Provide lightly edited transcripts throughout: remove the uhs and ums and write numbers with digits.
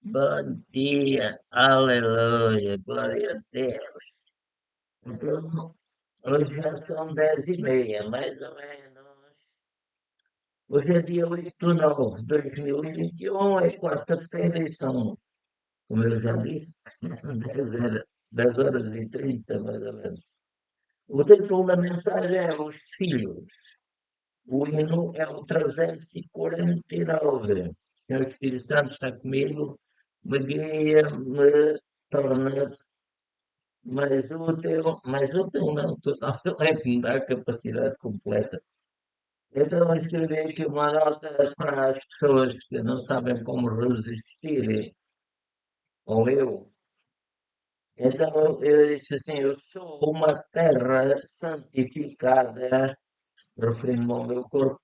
Bom dia, aleluia, glória a Deus. Então, hoje já são 10h30, mais ou menos. Hoje é dia 8 de nove de 2021, é quarta-feira e são, como eu já disse, 10h30, mais ou menos. O título da mensagem é Os Filhos. O hino é o 349. O Espírito Santo está comigo, me guia, me torna mais útil não, total, é que me dá a capacidade completa. Então, eu escrevi aqui uma nota para as pessoas que não sabem como resistir, ou eu. Então, eu disse assim: eu sou uma terra santificada, referindo-me ao meu corpo,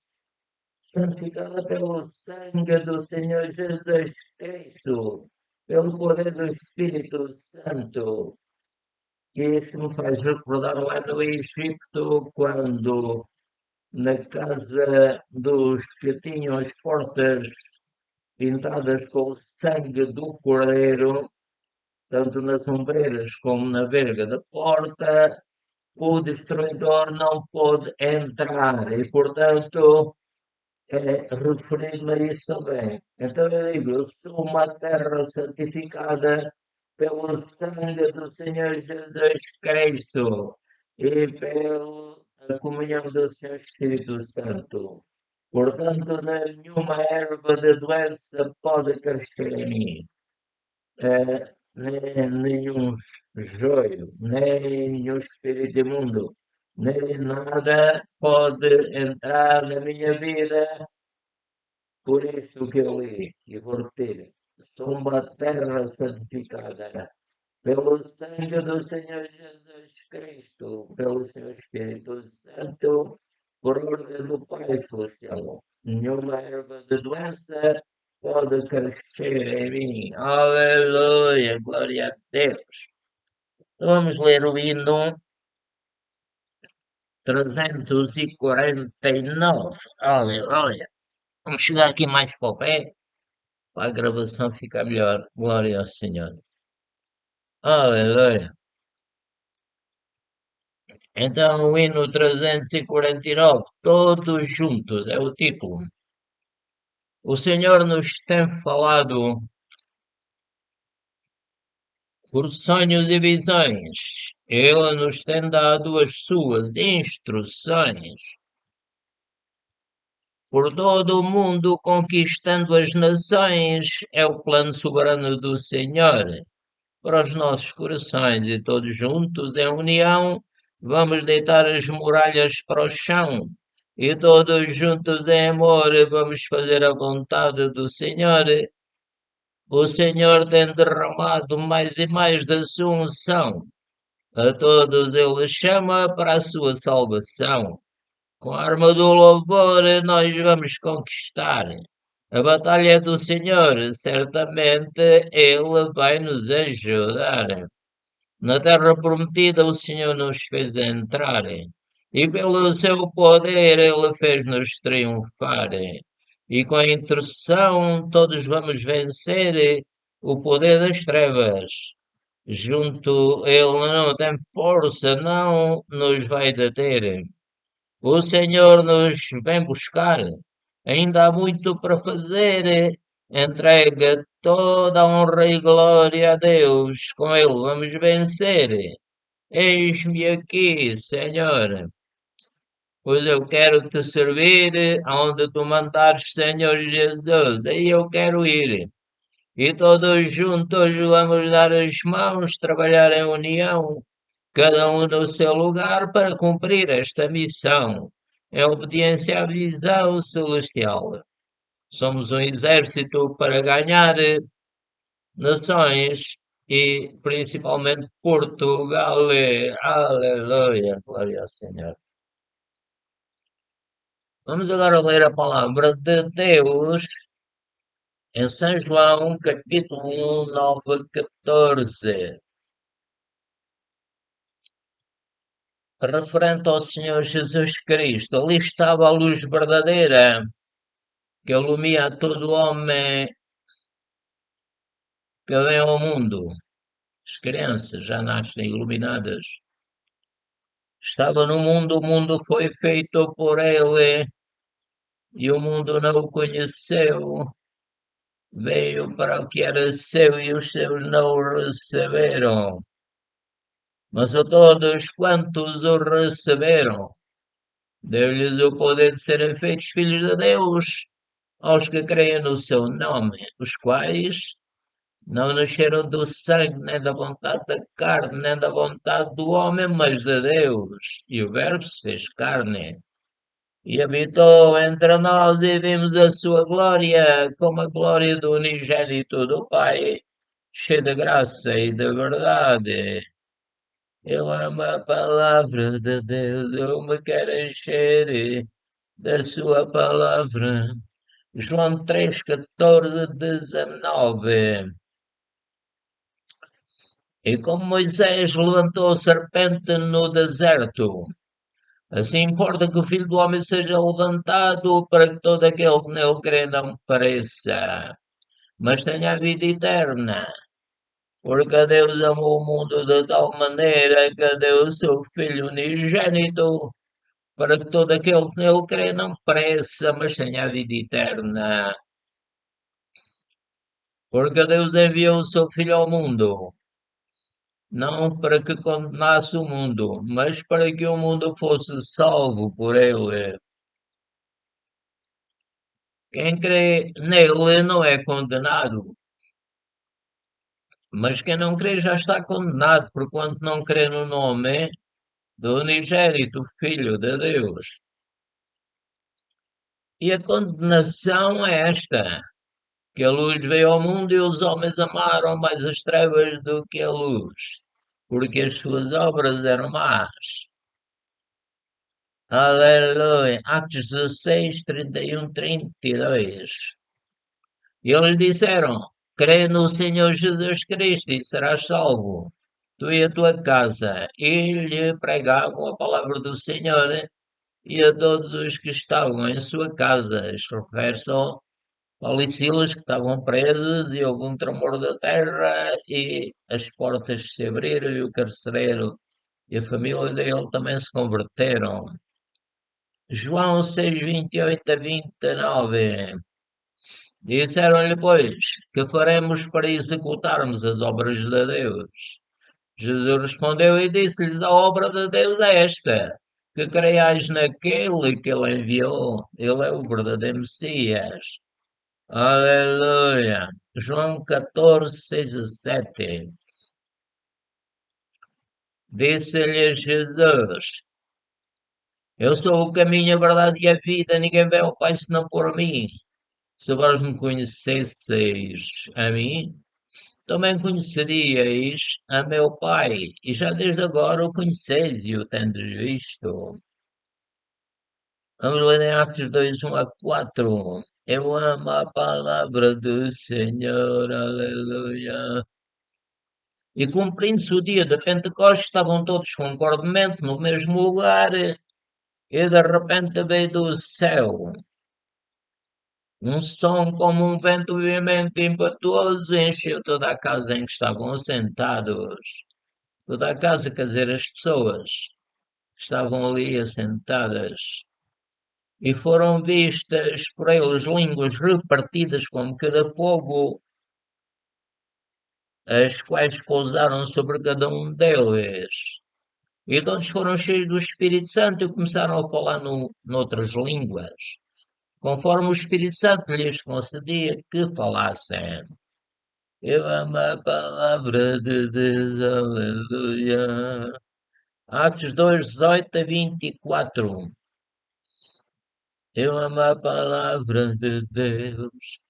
santificada pelo sangue do Senhor Jesus Cristo, pelo poder do Espírito Santo. E isso me faz recordar lá no Egito, quando na casa dos que tinham as portas pintadas com o sangue do cordeiro, tanto nas ombreiras como na verga da porta, o destruidor não pôde entrar e, portanto, referindo-me a isso também. Então eu digo, eu sou uma terra santificada pelo sangue do Senhor Jesus Cristo e pela comunhão do Senhor Espírito Santo. Portanto, nenhuma erva de doença pode crescer em mim, nem nenhum joio, nem nenhum espírito imundo, nem nada pode entrar na minha vida. Por isso que eu li e vou repetir: sou uma terra santificada pelo sangue do Senhor Jesus Cristo, pelo seu Espírito Santo, por ordem do Pai Celestial. Nenhuma erva de doença pode crescer em mim. Aleluia, glória a Deus. Então vamos ler o hino 349. Aleluia. Vamos chegar aqui mais para o pé, para a gravação ficar melhor. Glória ao Senhor. Aleluia. Então, o hino 349, todos juntos, é o título. O Senhor nos tem falado por sonhos e visões. Ele nos tem dado as suas instruções. Por todo o mundo, conquistando as nações, é o plano soberano do Senhor. Para os nossos corações e todos juntos em união, vamos deitar as muralhas para o chão e todos juntos em amor vamos fazer a vontade do Senhor. O Senhor tem derramado mais e mais da sua unção. A todos ele chama para a sua salvação. Com a arma do louvor nós vamos conquistar. A batalha é do Senhor, certamente ele vai nos ajudar. Na terra prometida o Senhor nos fez entrar, e pelo seu poder ele fez-nos triunfar. E com a intercessão todos vamos vencer o poder das trevas. Junto ele não tem força, não nos vai deter. O Senhor nos vem buscar. Ainda há muito para fazer. Entrega toda a honra e glória a Deus. Com Ele vamos vencer. Eis-me aqui, Senhor, pois eu quero te servir aonde tu mandares, Senhor Jesus. Aí eu quero ir. E todos juntos vamos dar as mãos, trabalhar em união, cada um no seu lugar para cumprir esta missão, em obediência à visão celestial. Somos um exército para ganhar nações e principalmente Portugal. Aleluia, glória ao Senhor. Vamos agora ler a palavra de Deus em São João, capítulo 1, 9 a 14. Referente ao Senhor Jesus Cristo, ali estava a luz verdadeira que ilumina todo homem que vêm ao mundo. As crianças já nascem iluminadas. Estava no mundo, o mundo foi feito por ele, e o mundo não o conheceu. Veio para o que era seu e os seus não o receberam. Mas a todos quantos o receberam, deu-lhes o poder de serem feitos filhos de Deus, aos que creem no seu nome, os quais não nasceram do sangue, nem da vontade da carne, nem da vontade do homem, mas de Deus. E o Verbo se fez carne e habitou entre nós e vimos a sua glória, como a glória do unigênito do Pai, cheio de graça e de verdade. Eu amo a palavra de Deus, eu me quero encher da sua palavra. João 3, 14, 19. E como Moisés levantou a serpente no deserto, assim importa que o Filho do Homem seja levantado para que todo aquele que nele crê não pereça, mas tenha a vida eterna. Porque Deus amou o mundo de tal maneira que deu o seu Filho unigênito para que todo aquele que nele crê não pereça, mas tenha a vida eterna. Porque Deus enviou o seu Filho ao mundo, não para que condenasse o mundo, mas para que o mundo fosse salvo por ele. Quem crê nele não é condenado, mas quem não crê já está condenado, porquanto não crê no nome do unigênito Filho de Deus. E a condenação é esta, que a luz veio ao mundo e os homens amaram mais as trevas do que a luz, porque as suas obras eram más. Aleluia. Atos 16, 31, 32. E eles disseram: crê no Senhor Jesus Cristo e serás salvo, tu e a tua casa. E lhe pregavam a palavra do Senhor e a todos os que estavam em sua casa. Isto refere-se ao Paulo e Silas que estavam presos e houve um tremor da terra e as portas se abriram e o carcereiro e a família dele também se converteram. João 6, 28 a 29. Disseram-lhe, pois, que faremos para executarmos as obras de Deus? Jesus respondeu e disse-lhes, a obra de Deus é esta, que creiais naquele que ele enviou. Ele é o verdadeiro Messias. Aleluia. João 14, 6 a 7. Disse-lhes Jesus, eu sou o caminho, a verdade e a vida, ninguém vem ao Pai senão por mim. Se vós me conhecesseis a mim, também conheceríeis a meu Pai, e já desde agora o conheceis e o tendes visto. Vamos ler em Atos 2, 1 a 4. Eu amo a palavra do Senhor, aleluia. E cumprindo-se o dia de Pentecostes, estavam todos concordemente no mesmo lugar, e de repente veio do céu um som como um vento veemente e impetuoso encheu toda a casa em que estavam assentados. Toda a casa, quer dizer, as pessoas que estavam ali assentadas. E foram vistas por eles línguas repartidas como que de fogo, as quais pousaram sobre cada um deles. E todos foram cheios do Espírito Santo e começaram a falar noutras línguas, conforme o Espírito Santo lhes concedia que falassem. Eu amo a palavra de Deus, aleluia. Atos 2, 18 a 24. Eu amo a palavra de Deus.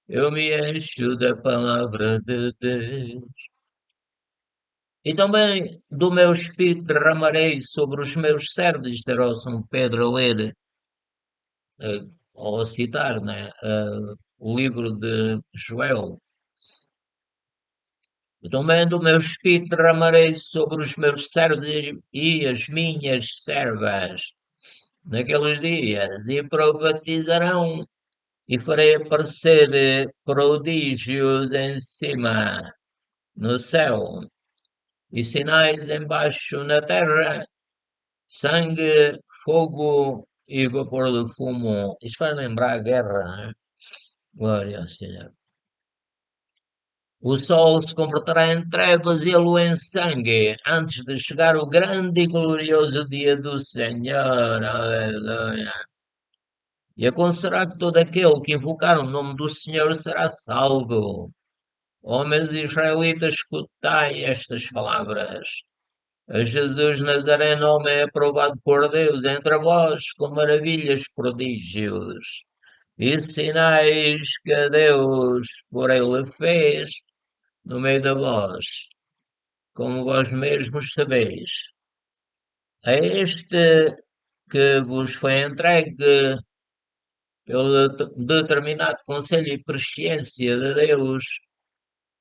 Eu me encho da palavra de Deus. E também do meu espírito derramarei sobre os meus servos. Isto era o São Pedro a ler, ou a citar, né, o livro de Joel. E também do meu espírito derramarei sobre os meus servos e as minhas servas naqueles dias, e profetizarão, e farei aparecer prodígios em cima, no céu, e sinais embaixo na terra, sangue, fogo e vapor de fumo. Isto faz lembrar a guerra, não é? Glória ao Senhor. O sol se converterá em trevas e a lua em sangue, antes de chegar o grande e glorioso dia do Senhor. Aleluia. E acontecerá que todo aquele que invocar o nome do Senhor será salvo. Homens israelitas, escutai estas palavras. A Jesus Nazareno, homem aprovado por Deus entre vós, com maravilhas, prodígios e sinais que Deus por ele fez no meio da vós, como vós mesmos sabeis. A este que vos foi entregue pelo determinado conselho e presciência de Deus,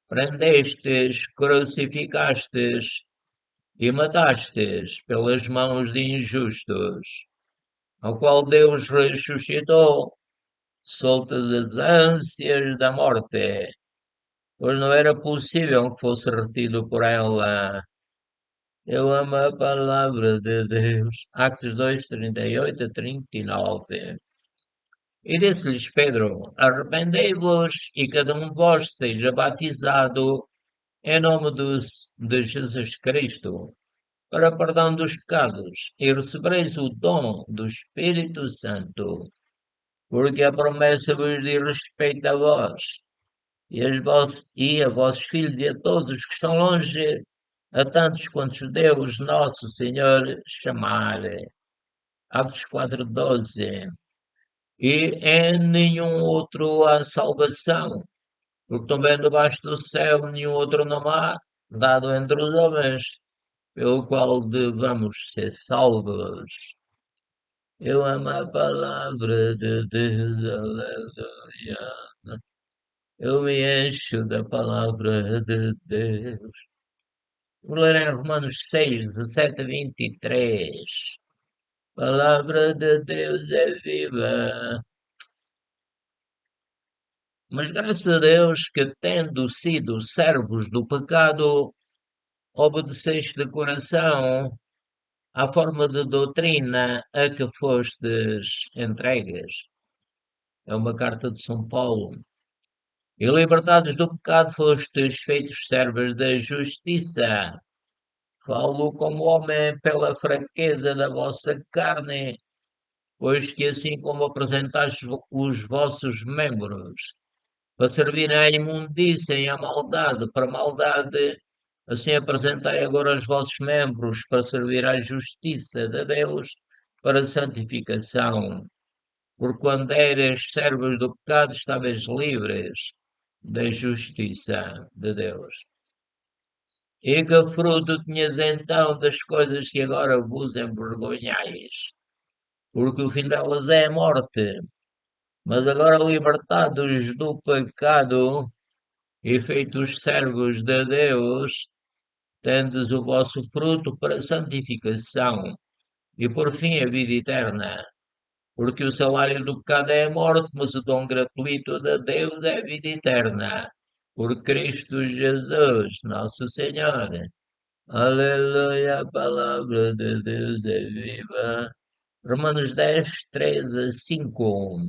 prendestes, crucificastes e matastes pelas mãos de injustos, ao qual Deus ressuscitou, soltas as ânsias da morte, pois não era possível que fosse retido por ela. Eu amo a palavra de Deus. Atos 2, 38 a 39. E disse-lhes Pedro: Arrependei-vos e cada um de vós seja batizado em nome de Jesus Cristo para perdão dos pecados e recebereis o dom do Espírito Santo, porque a promessa vos diz respeito a vós e a vossos filhos e a todos os que estão longe, a tantos quantos Deus nosso Senhor chamar. Atos 4:12. E em nenhum outro há salvação, porque também debaixo do céu nenhum outro não há, dado entre os homens, pelo qual devamos ser salvos. Eu amo a palavra de Deus, aleluia. Eu me encho da palavra de Deus. Vou ler em Romanos 6, 17 a 23. Palavra de Deus é viva. Mas graças a Deus que, tendo sido servos do pecado, obedeceste de coração à forma de doutrina a que fostes entregues. É uma carta de São Paulo. E libertados do pecado fostes feitos servos da justiça. Falo como homem pela fraqueza da vossa carne, pois que assim como apresentastes os vossos membros para servirem à imundícia e à maldade, para a maldade, assim apresentai agora os vossos membros para servir à justiça de Deus, para a santificação. Porque quando eras servos do pecado, estavas livres da justiça de Deus. E que fruto tinhas então das coisas que agora vos envergonhais? Porque o fim delas é a morte. Mas agora libertados do pecado e feitos servos de Deus, tendes o vosso fruto para a santificação e por fim a vida eterna. Porque o salário do pecado é a morte, mas o dom gratuito de Deus é a vida eterna. Por Cristo Jesus, nosso Senhor. Aleluia, a palavra de Deus é viva. Romanos 10, 3 a 5.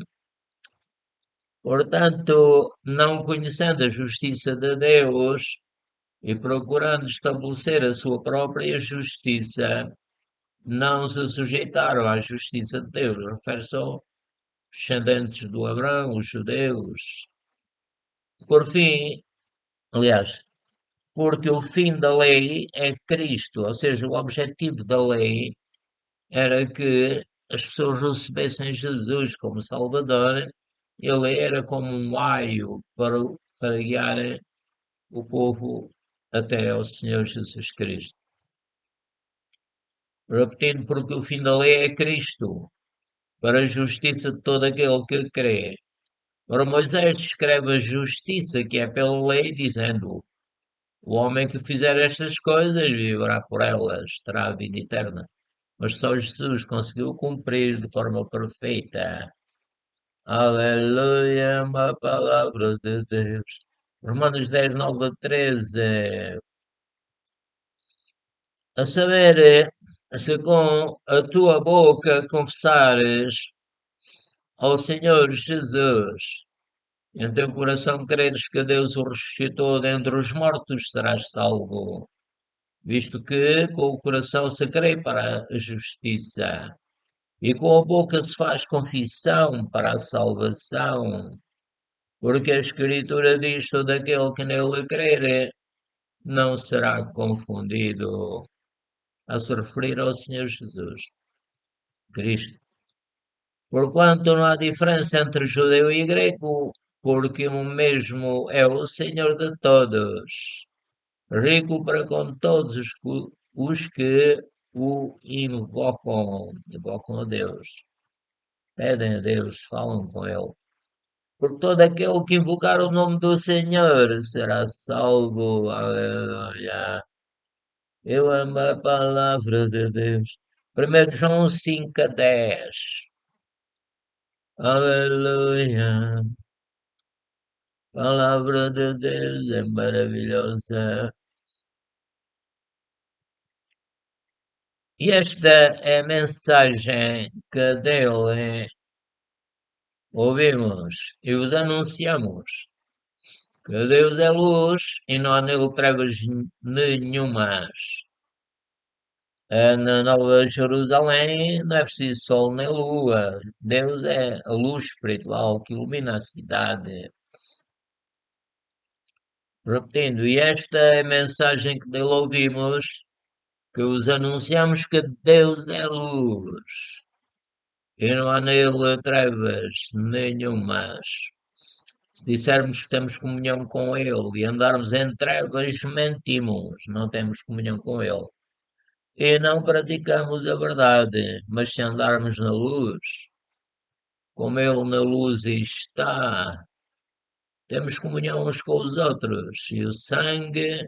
Portanto, não conhecendo a justiça de Deus e procurando estabelecer a sua própria justiça, não se sujeitaram à justiça de Deus. Refere-se aos descendentes do Abraão, os judeus. Por fim, aliás, porque o fim da lei é Cristo, ou seja, o objetivo da lei era que as pessoas recebessem Jesus como Salvador. Ele era como um aio para guiar o povo até ao Senhor Jesus Cristo. Repetindo, porque o fim da lei é Cristo, para a justiça de todo aquele que crê. Ora, Moisés descreve a justiça que é pela lei, dizendo: O homem que fizer estas coisas viverá por elas, terá a vida eterna. Mas só Jesus conseguiu cumprir de forma perfeita. Aleluia, uma palavra de Deus. Romanos 10, 9 a 13. A saber, se com a tua boca confessares ao Senhor Jesus, e em teu coração creres que Deus o ressuscitou dentre os mortos, serás salvo. Visto que com o coração se crê para a justiça, e com a boca se faz confissão para a salvação. Porque a Escritura diz: todo aquele que nele crer não será confundido. A se referir ao Senhor Jesus Cristo. Porquanto não há diferença entre judeu e grego, porque o mesmo é o Senhor de todos, rico para com todos os que o invocam a Deus, pedem a Deus, falam com Ele. Porque todo aquele que invocar o nome do Senhor será salvo. Aleluia. Eu amo a palavra de Deus. 1 João 5 a 10. Aleluia. Palavra de Deus é maravilhosa. E esta é a mensagem que dele ouvimos e os anunciamos. Que Deus é luz e não há nele trevas nenhumas. Na Nova Jerusalém não é preciso sol nem lua. Deus é a luz espiritual que ilumina a cidade. Repetindo, e esta é a mensagem que dele ouvimos, que os anunciamos que Deus é luz e não há nele trevas nenhumas. Se dissermos que temos comunhão com Ele e andarmos em trevas, mentimos, não temos comunhão com Ele. E não praticamos a verdade, mas se andarmos na luz, como Ele na luz está, temos comunhão uns com os outros, e o sangue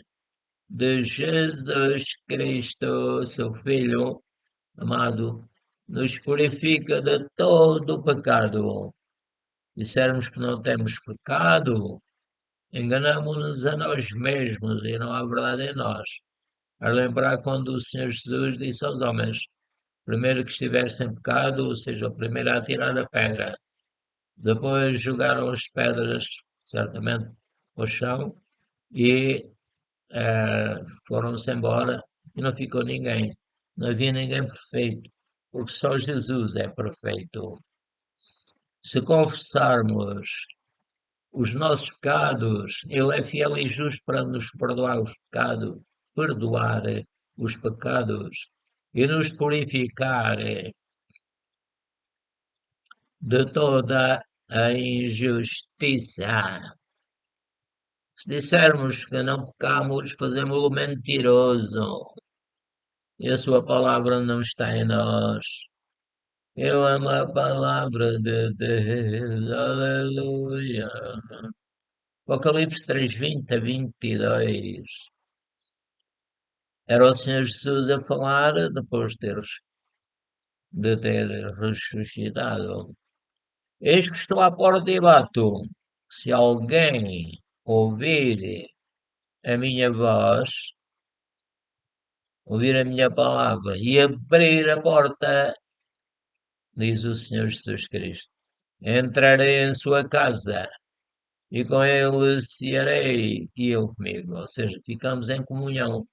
de Jesus Cristo, seu Filho amado, nos purifica de todo o pecado. Dissermos que não temos pecado, enganamos-nos a nós mesmos e não há verdade em nós. A lembrar quando o Senhor Jesus disse aos homens: primeiro que estiver sem pecado, seja o primeiro a tirar a pedra. Depois jogaram as pedras, certamente, ao chão e foram-se embora e não ficou ninguém. Não havia ninguém perfeito, porque só Jesus é perfeito. Se confessarmos os nossos pecados, Ele é fiel e justo para nos perdoar os pecados e nos purificar de toda a injustiça. Se dissermos que não pecamos, fazemos-lo mentiroso e a sua palavra não está em nós. Eu amo a palavra de Deus, aleluia. Apocalipse 3, 20 a 22. Era o Senhor Jesus a falar depois de ter ressuscitado. Eis que estou à porta e bato. Se alguém ouvir a minha voz, ouvir a minha palavra e abrir a porta, diz o Senhor Jesus Cristo, entrarei em sua casa e com ele cearei e ele comigo. Ou seja, ficamos em comunhão,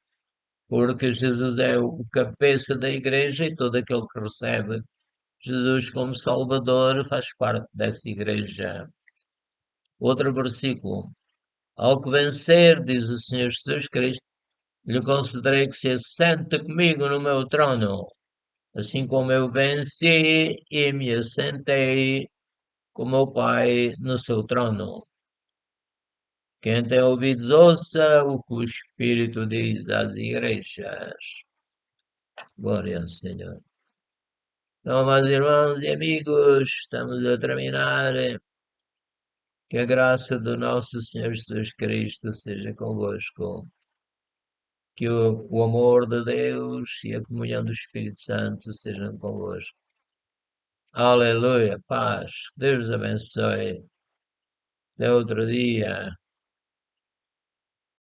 porque Jesus é o cabeça da igreja e todo aquele que recebe Jesus como Salvador faz parte dessa igreja. Outro versículo. Ao que vencer, diz o Senhor Jesus Cristo, lhe concederei que se assente comigo no meu trono, assim como eu venci e me assentei com meu Pai no seu trono. Quem tem ouvidos, ouça o que o Espírito diz às igrejas. Glória ao Senhor. Então, meus irmãos e amigos, estamos a terminar. Que a graça do nosso Senhor Jesus Cristo seja convosco. Que o amor de Deus e a comunhão do Espírito Santo sejam convosco. Aleluia, paz. Deus abençoe. Até outro dia.